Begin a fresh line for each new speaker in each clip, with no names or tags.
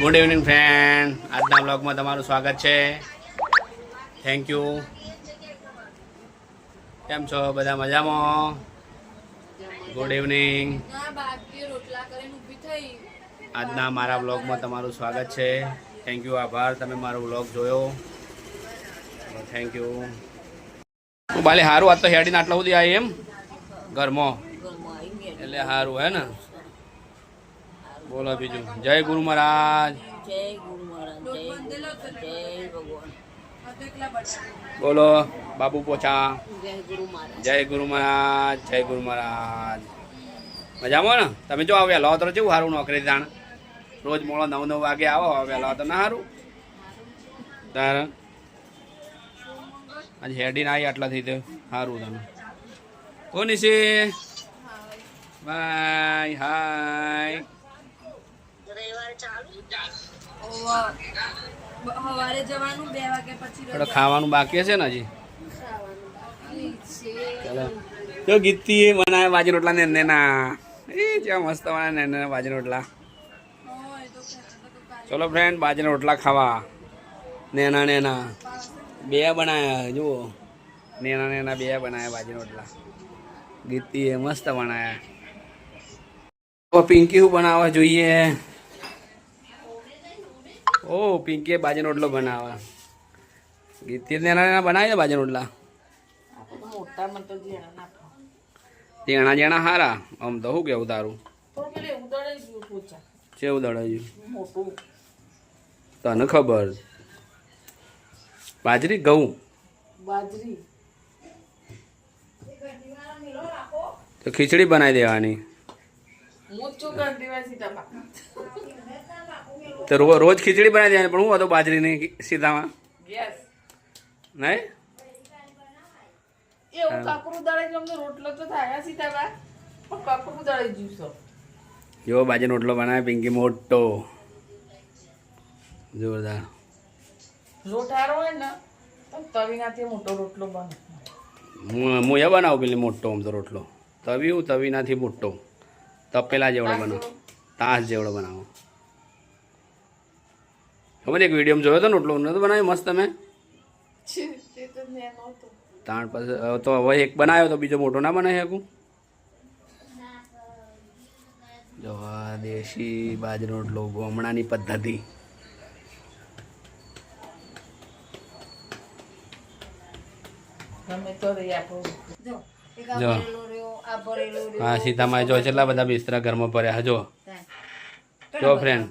Good evening friend, આજના બ્લોગમાં તમારું સ્વાગત છે. Thank you. કેમ છો બધા? મજામાં? Good evening. આજના મારા બ્લોગમાં તમારું સ્વાગત છે. થેન્ક યુ, આભાર તમે મારો બ્લોગ જોયો. Thank you. બાલે સારું, આજ તો હેડીને આટલા સુધી આવી એમ ઘરમાં, એટલે સારું હે ને. બોલો બીજું. જય ગુરુ મહારાજ.
જય ગુરુ મહારાજ. જય ભગવાન.
બોલો બાબુ પોચા.
જય ગુરુ મહારાજ.
જય ગુરુ મહારાજ. જય ગુરુ મહારાજ. મજામાં ને? તમે જો વહેલો તો કેવું સારું નોકરી જાણ. રોજ મોડો 9 વાગે આવો, વહેલો તો ના સારું તારે. આજે હેડીને આવી આટલા થઈ તો સારું. તમે કોની છે? Bye hi.
સવારે જવાનું 2 વાગે પછી
ખાવાનું બાકી હશે ને હજી? ચાલો જો ગીતી બનાવે બાજી રોટલા ને ના એ જ્યાં મસ્ત બનાવે ને બાજી રોટલા. ચલો ફ્રેન્ડ, બાજીના રોટલા ખાવા. નેના નેના 2 બનાવ્યા જુઓ. નેના નેના 2 બનાવ્યા બાજીના રોટલા. ગીતીએ મસ્ત બનાવ્યા. પિંકી શું બનાવવા જોઈએ? ઓ પિંકીએ બાજીનો રોટલો બનાવવા. ગીતી નેના નેના બનાવી દે બાજીના રોટલા. જેણા જેણા હારા. આમ તો શું કેવું તારું? કેવું દળાયું? તને ખબર? બાજરી ઘઉં
બાજરી
તો ખીચડી બનાવી દેવાની. તો રોજ ખીચડી બનાવી દેવાની. પણ હું હતો બાજરીની સીધામાં નહીં.
એવું કાકરું દળાઈ અમને રોટલો તો થાય સીધા પણ કાકરું દળાઈ જ્યુસો.
જો બાજરીનો રોટલો બનાવે પિંકી મોટો જોરદાર.
લોટ હારો હોય ને તો તવીનાથી મોટો રોટલો બને.
હું એ બનાવું પેલી મોટો આમ તો રોટલો. તવી હું તવીનાથી મોટો તપેલા જેવડો બનાવો, તાસ જેવડો બનાવો. ખબર એક વિડીયો જોયો હતો ને રોટલો નતો બનાવ્યો મસ્ત તમે? તાણ પછી તો હવે એક બનાવ્યો તો બીજો મોટો ના બનાવી શકું. જો આ દેશી બાજરો રોટલો ગામડાની પદ્ધતિ. જો હા સીતામાં જો કેટલા બધા બિસ્તરા ઘરમાં પડ્યા. જો જો ફ્રેન્ડ,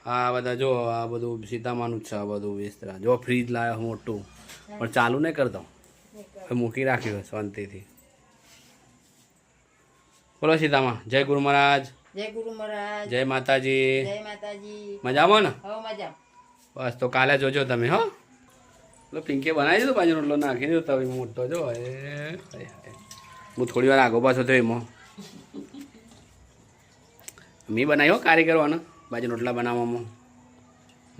હા બધા જો આ બધું સીતામાનું જ છે. આ બધું બિસ્તરા જો ફ્રીજ લાવ્યો મોટું, પણ ચાલુ નહીં કરતો, મૂકી રાખ્યું શાંતિથી. બોલો સીતામાં. જય ગુરુ મહારાજ.
જય ગુરુ મહારાજ.
જય માતાજી.
જય માતાજી.
મજામાં ને?
હવે મજા.
બસ તો કાલે જોજો તમે. હો પેલો પિંકે બનાવી દીધો બાજુ રોટલો નાખી દીધો તવી મોટો. જો એ હું થોડી વાર આગો પાછો થયો એમાં. મેં બનાવ્યો કારીગરવાનો બાજુ રોટલા બનાવવામાં.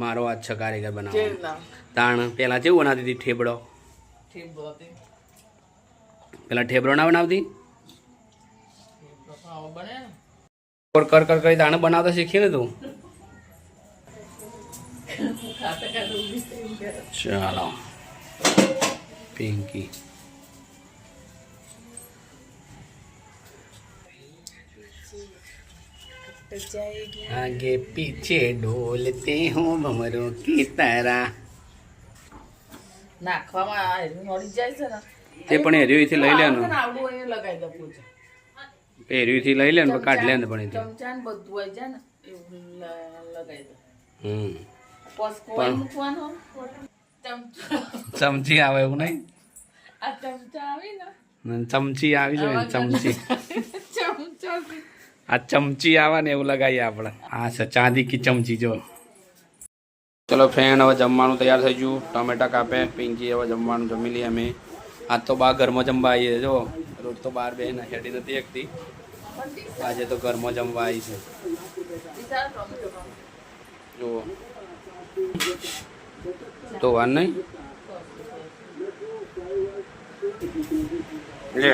મારો હાથ છે કારીગર બનાવવામાં. તાણ પેલા કેવું બનાવતી હતી? ઠેબડો. પેલા ઠેબડો ના બનાવતી? કર કર કરી તાણે બનાવતા શીખી ને તું. ચાલો પિંકી. आगे पीछे डोलते हो भमरों की तरह.
નાખવામાં નડી જાય છે ને
તે પણ એરીથી લઈ લેવાનું.
આવડું અહીંયા લગાવી દો પૂછે.
એરીથી લઈ લે ને કાઢ લે ને. પણ
ચમચા ને બધું આવી જાય ને એવું લગાવી દો. પોસ્કો મૂકવાનો.
ચમચી આવે એવું નહીં?
આ ચમચા આવી ને
ચમચી આવી જોઈએ. ચમચી
ચમચા
આ ચમચી આવે ને એવું લગાવીએ આપણે. હા છે ચાંદી કી ચમચી. જો ચલો ફ્રેન્ડ, હવે જમવાનું તૈયાર થઈ ગયું. ટમેટા કાપે પિંકી. હવે જમવાનું જમી લઈએ અમે. આજ તો બહાર ઘરમાં જમવા આવીએ. જો રોજ તો બહાર બેન હેડી નથી એકતી. આજે તો ઘરમાં જમવા આવી છે. જુઓ તો વાર નહીં લે.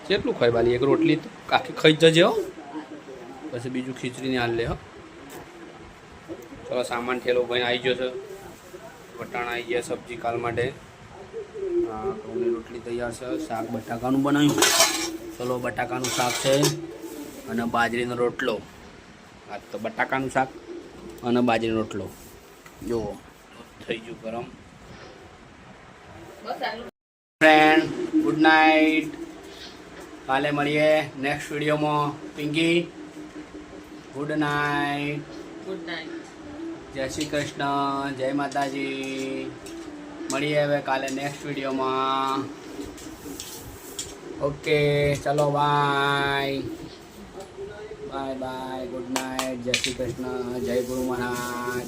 કેટલું ખાય બાલી એક રોટલી તો આખી ખાઈ જજે હો પછી બીજું ખીચડીને હાલ લે હો ચલો સામાન ઠેલો ભાઈ આવી ગયો છે વટાણા આવી ગયા સબ્જી કાલ માટે હા ઘઉંની રોટલી તૈયાર છે શાક બટાકાનું બનાવ્યું ચલો બટાકાનું શાક છે અને બાજરીનો રોટલો આ તો બટાકાનું શાક અને બાજરીનો રોટલો જુઓ થઈ ગયું ગરમ
બસ આટલું.
ફ્રેન્ડ ગુડ નાઇટ કાલે મળીએ નેક્સ્ટ વિડીયોમાં Pinky good night
good night.
જય શ્રી કૃષ્ણ જય માતાજી મળીએ હવે કાલે નેક્સ્ટ વિડીયોમાં ઓકે ચલો bye bye bye good night જય શ્રી કૃષ્ણ જય ગુરુ મહારાજ.